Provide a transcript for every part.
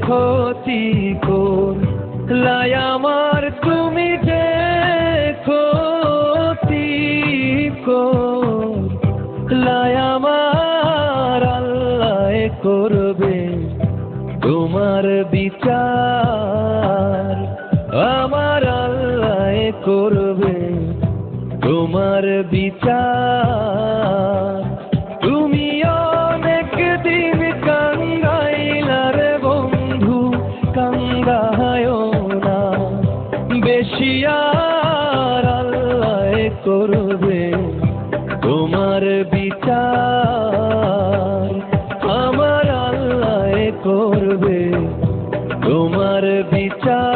ক্ষতি করলাই আমার, তুমি যে ক্ষতি করলাই আমার, আল্লাহ করবে তোমার বিচার আমার, আল্লাহ করবে তোমার বিচার। তুমি অনেক দিন কাঙ্গাইলারে বন্ধু, কাঙ্গায়ও না বেশি আর, আল্লাহ করবে তোমার বিচার আমার, আল্লাহ করবে তোমার বিচার।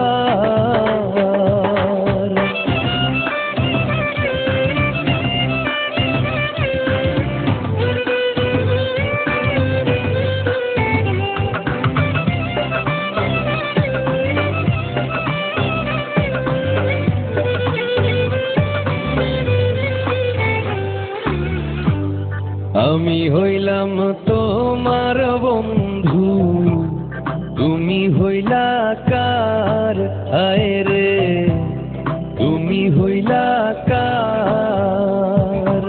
আমি হইলাম তোমার বন্ধু, তুমি হইলা কার, আয় রে তুমি হইলা কার।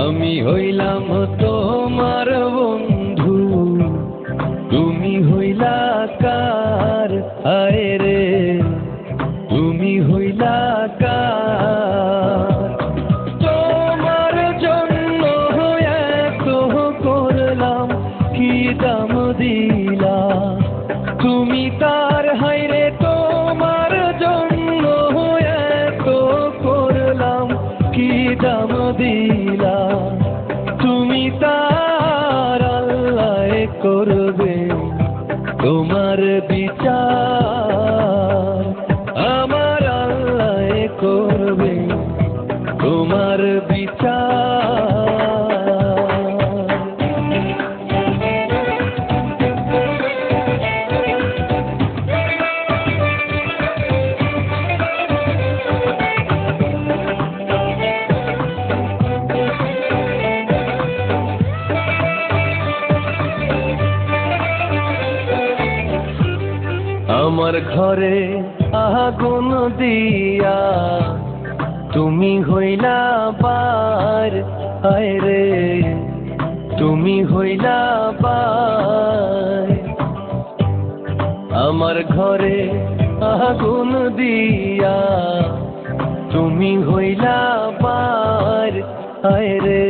আমি হইলাম তোমার বন্ধু, তুমি হইলা কার, আয় রে তুমি হইলা কার। দাম দিলা তুমি তার, হাইরে তোমার জন্য এত করলাম কি দাম দিলা তুমি তার, আল্লাহ করবে তোমার বিচার আমার, আল্লাহ করবে তোমার বিচার। আমার ঘরে আগুন দিয়া তুমি হইলা পার, আয় রে তুমি হইলা পার। আমার ঘরে আগুন দিয়া তুমি হইলা পার, আয় রে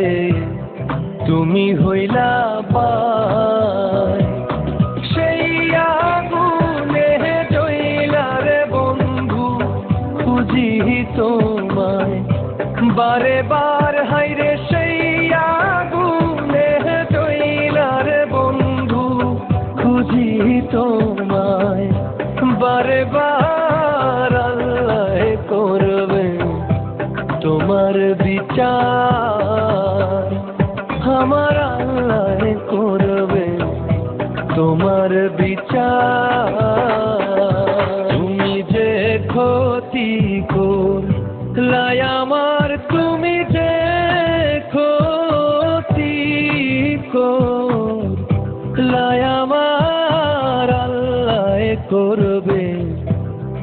তুমি হইলা পার। সেই আগুনে জ্বলা রে বন্ধু খুঁজি তোমায় বারে বার, হাইরে সেই আগুনে জ্বলা রে বন্ধু খুঁজি তোমায় বারে বার, আল্লাহ করবে তোমার বিচার আমার, আল্লাহ করবে তোমার বিচার। তুমি যে ক্ষতি করলাই আমার, তুমি যে ক্ষতি করলাই আমার, আল্লাহ করবে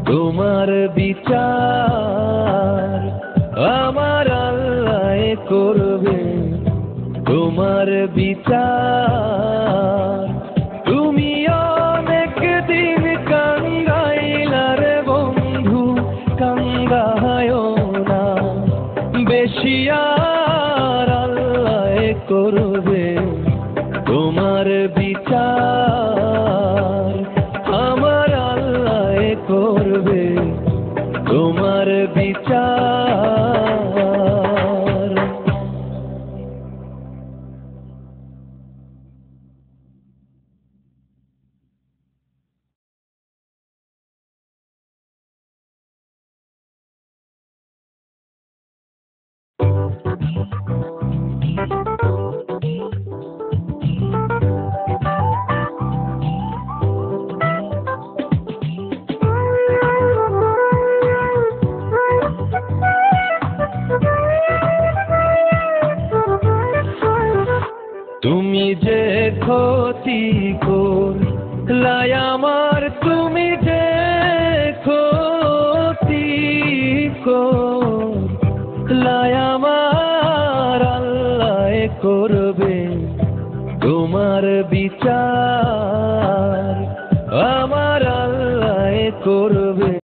তোমার বিচার আমার, আল্লাহ করবে তোমার বিচার। তুমি অনেক দিন কাঙ্গাইলারে বন্ধু, কাঙ্গায়ও না বেশি আর, আল্লাহ করবে তোমার বিচার আমার, আল্লাহ করবে তোমার বিচার। তুমি যে ক্ষতি লাই আমার তুমি দেখো লাই আমার আল্লাহ করবে তোমার বিচার, আমার আল্লাহ করবে।